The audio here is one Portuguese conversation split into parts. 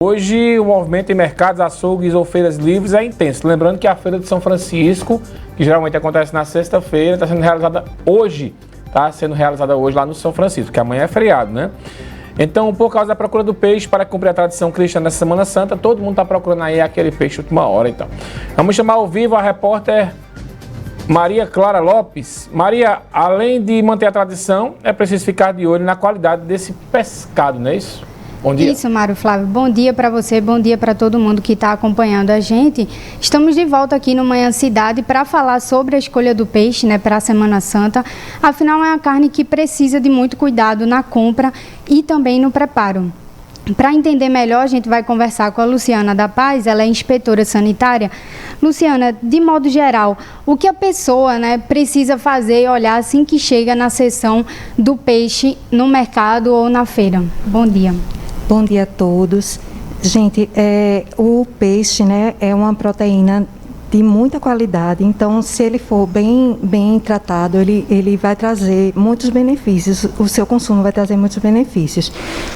Hoje o movimento em mercados, açougues ou feiras livres é intenso. Lembrando que a Feira de São Francisco, que geralmente acontece na sexta-feira, está sendo realizada hoje. Está sendo realizada hoje lá no São Francisco, que amanhã é feriado, né? Então, por causa da procura do peixe para cumprir a tradição cristã nessa Semana Santa, todo mundo está procurando aí aquele peixe última hora, então. Vamos chamar ao vivo a repórter Maria Clara Lopes. Maria, além de manter a tradição, é preciso ficar de olho na qualidade desse pescado, não é isso? Bom dia. Isso, Mário Flávio. Bom dia para você, bom dia para todo mundo que está acompanhando a gente. Estamos de volta aqui no Manhã Cidade para falar sobre a escolha do peixe, né, para a Semana Santa. Afinal, é uma carne que precisa de muito cuidado na compra e também no preparo. Para entender melhor, a gente vai conversar com a Luciana da Paz, ela é inspetora sanitária. Luciana, de modo geral, o que a pessoa, né, precisa fazer e olhar assim que chega na seção do peixe no mercado ou na feira? Bom dia. Bom dia a todos. Gente, o peixe, né, é uma proteína de muita qualidade, então se ele for bem tratado, ele vai trazer muitos benefícios, o seu consumo vai trazer muitos benefícios.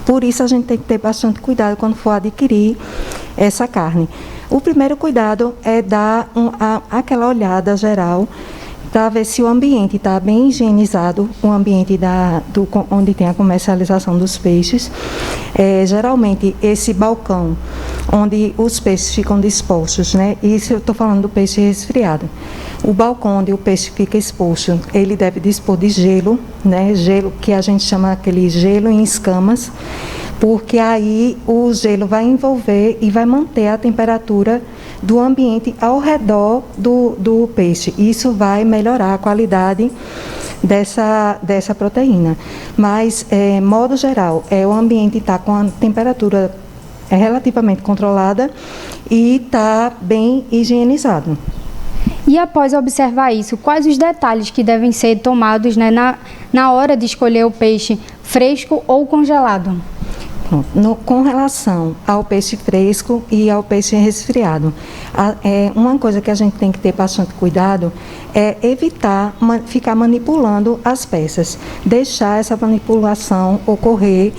Por isso a gente tem que ter bastante cuidado quando for adquirir essa carne. O primeiro cuidado é dar aquela olhada geral para ver se o ambiente está bem higienizado, o ambiente onde tem a comercialização dos peixes. Geralmente, esse balcão onde os peixes ficam dispostos, né? Isso eu estou falando do peixe resfriado. O balcão onde o peixe fica exposto, ele deve dispor de gelo, né? Gelo que a gente chama aquele gelo em escamas, porque aí o gelo vai envolver e vai manter a temperatura do ambiente ao redor do peixe. Isso vai melhorar a qualidade dessa proteína. Mas, modo geral, o ambiente está com a temperatura relativamente controlada e está bem higienizado. E após observar isso, quais os detalhes que devem ser tomados, né, na hora de escolher o peixe fresco ou congelado? Com relação ao peixe fresco e ao peixe resfriado, uma coisa que a gente tem que ter bastante cuidado é evitar ficar manipulando as peças, deixar essa manipulação ocorrer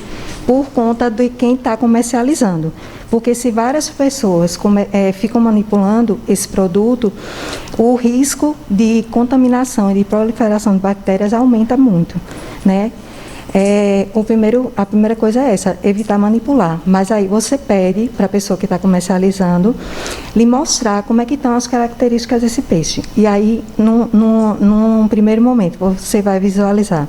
por conta de quem está comercializando. Porque se várias pessoas ficam manipulando esse produto, o risco de contaminação e de proliferação de bactérias aumenta muito, né? A primeira coisa é essa, evitar manipular. Mas aí você pede para a pessoa que está comercializando lhe mostrar como é que estão as características desse peixe. E aí, num primeiro momento, você vai visualizar.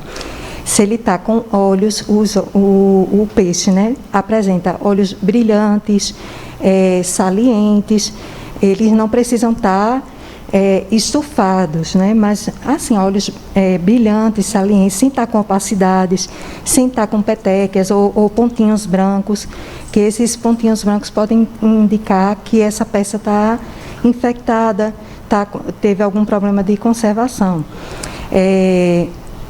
Se ele está com olhos, o peixe, né, apresenta olhos brilhantes, salientes, eles não precisam estar estufados, né? Mas assim, olhos brilhantes, salientes, sem estar com opacidades, sem estar com petequias ou pontinhos brancos, que esses pontinhos brancos podem indicar que essa peça está infectada, teve algum problema de conservação.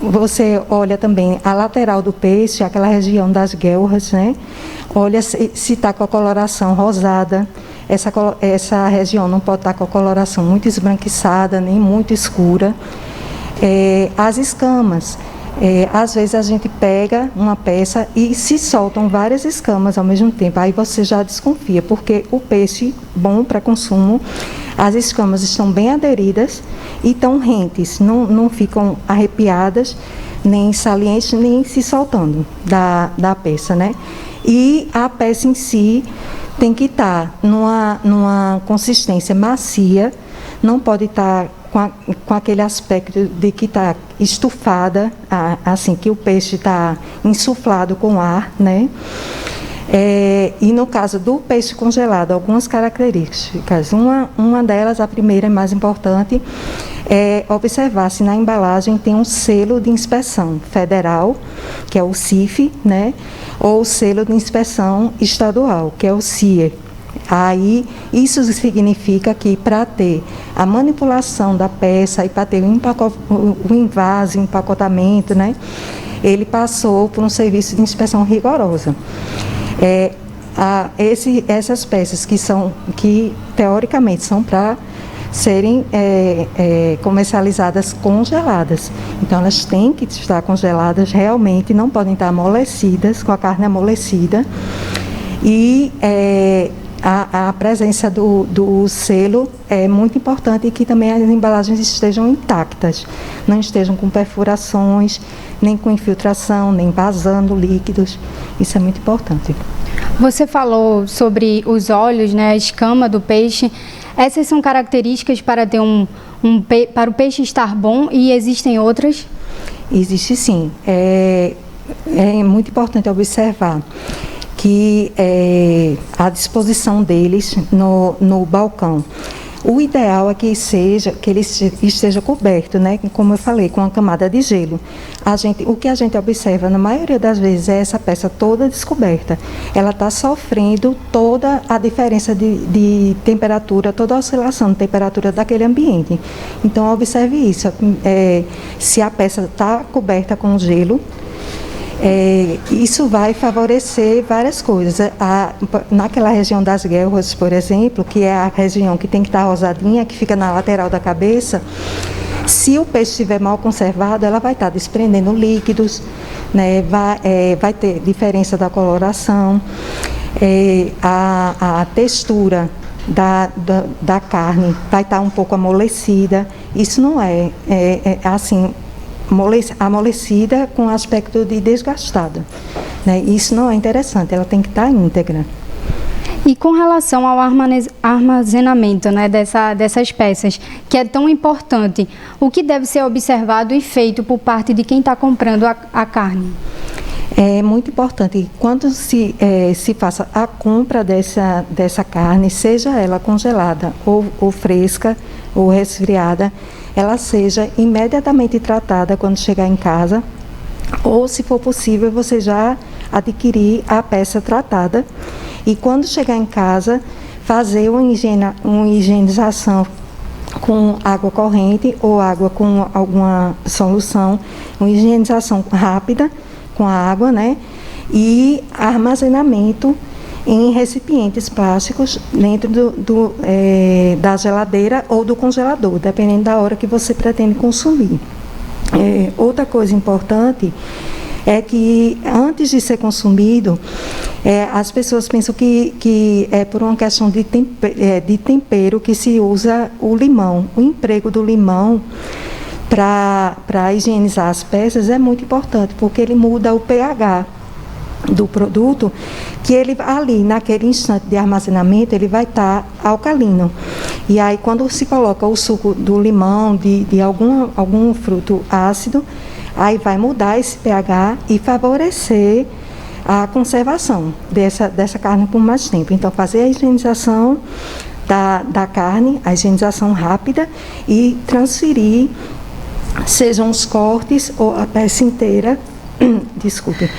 Você olha também a lateral do peixe, aquela região das guelras, né? Olha se está com a coloração rosada. Essa região não pode estar com a coloração muito esbranquiçada, nem muito escura. As escamas. Às vezes a gente pega uma peça e se soltam várias escamas ao mesmo tempo. Aí você já desconfia, porque o peixe bom para consumo, as escamas estão bem aderidas e estão rentes, não ficam arrepiadas, nem salientes, nem se soltando da peça, né? E a peça em si tem que estar numa consistência macia, não pode estar com aquele aspecto de que está estufada, assim, que o peixe está insuflado com ar, né? E no caso do peixe congelado, algumas características. Uma delas, a primeira e mais importante, é observar se na embalagem tem um selo de inspeção federal, que é o CIF, né? Ou o selo de inspeção estadual, que é o CIE. Aí, isso significa que para ter a manipulação da peça e para ter o invase, o empacotamento, né? Ele passou por um serviço de inspeção rigorosa. Essas peças que teoricamente são para serem comercializadas congeladas. Então, elas têm que estar congeladas realmente, não podem estar amolecidas, com a carne amolecida. E a presença do selo é muito importante, e que também as embalagens estejam intactas, não estejam com perfurações, nem com infiltração, nem vazando líquidos. Isso é muito importante. Você falou sobre os olhos, né, a escama do peixe. Essas são características para ter para o peixe estar bom, e existem outras? Existe sim. É muito importante observar que a disposição deles no balcão. O ideal é que ele esteja coberto, né? Como eu falei, com uma camada de gelo. O que a gente observa na maioria das vezes é essa peça toda descoberta. Ela está sofrendo toda a diferença de temperatura, toda a oscilação de temperatura daquele ambiente. Então, observe isso. Se a peça está coberta com gelo, isso vai favorecer várias coisas. Naquela região das guelras, por exemplo, que é a região que tem que estar rosadinha, que fica na lateral da cabeça, se o peixe estiver mal conservado, ela vai estar desprendendo líquidos, né? Vai ter diferença da coloração, a textura da carne vai estar um pouco amolecida. Isso não é assim, amolecida com aspecto de desgastada, né? Isso não é interessante, ela tem que estar íntegra. E com relação ao armazenamento, né, dessas peças, que é tão importante, o que deve ser observado e feito por parte de quem está comprando a carne? É muito importante, quando se faça a compra dessa carne, seja ela congelada ou fresca ou resfriada, ela seja imediatamente tratada quando chegar em casa, ou, se for possível, você já adquirir a peça tratada, e quando chegar em casa, fazer uma higienização com água corrente ou água com alguma solução, uma higienização rápida com a água, né? E armazenamento em recipientes plásticos dentro da geladeira ou do congelador, dependendo da hora que você pretende consumir. Outra coisa importante é que, antes de ser consumido, as pessoas pensam que é por uma questão de tempero que se usa o limão. O emprego do limão para higienizar as peças é muito importante, porque ele muda o pH do produto, que ele ali, naquele instante de armazenamento, ele vai estar alcalino. E aí, quando se coloca o suco do limão, de algum fruto ácido, aí vai mudar esse pH e favorecer a conservação dessa carne por mais tempo. Então, fazer a higienização da carne, a higienização rápida, e transferir, sejam os cortes ou a peça inteira, desculpe,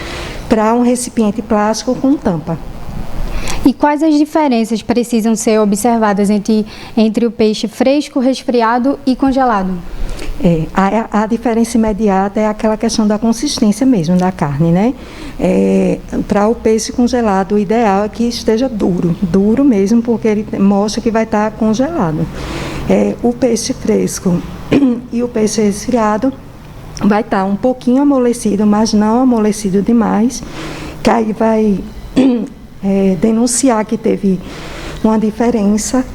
para um recipiente plástico com tampa. E quais as diferenças precisam ser observadas entre o peixe fresco, resfriado e congelado? A diferença imediata é aquela questão da consistência mesmo da carne, né? Para o peixe congelado, o ideal é que esteja duro mesmo, porque ele mostra que vai estar congelado. O peixe fresco e o peixe resfriado vai estar um pouquinho amolecido, mas não amolecido demais, que aí vai denunciar que teve uma diferença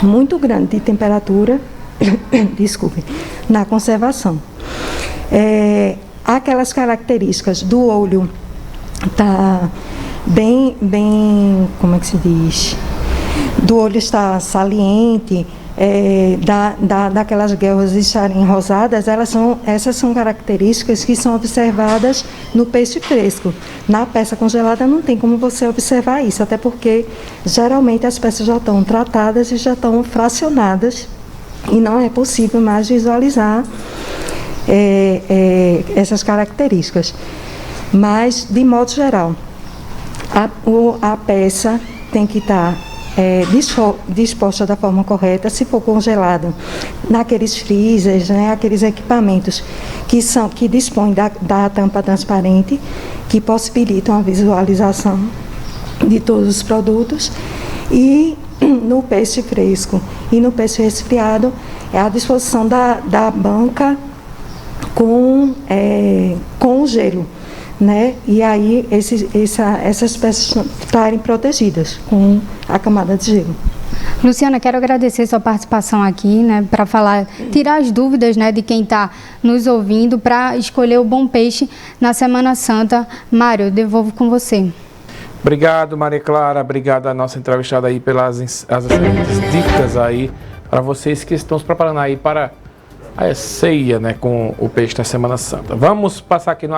muito grande de temperatura, desculpe, na conservação. Aquelas características do olho tá bem, como é que se diz? Do olho estar saliente, daquelas guelras estarem rosadas, essas são características que são observadas no peixe fresco. Na peça congelada não tem como você observar isso, até porque geralmente as peças já estão tratadas e já estão fracionadas, e não é possível mais visualizar essas características. Mas, de modo geral, a peça tem que estar disposta da forma correta. Se for congelado, naqueles freezers, né, aqueles equipamentos que dispõem da tampa transparente, que possibilitam a visualização de todos os produtos. E no peixe fresco e no peixe resfriado, é a disposição da banca com o gelo, né? E aí essas espécies estarem protegidas com a camada de gelo. Luciana, quero agradecer sua participação aqui, né, para falar, tirar as dúvidas, né, de quem está nos ouvindo para escolher o bom peixe na Semana Santa. Mário, eu devolvo com você. Obrigado, Maria Clara. Obrigado à nossa entrevistada aí pelas as excelentes dicas aí para vocês que estão se preparando aí para a ceia, né, com o peixe da Semana Santa. Vamos passar aqui no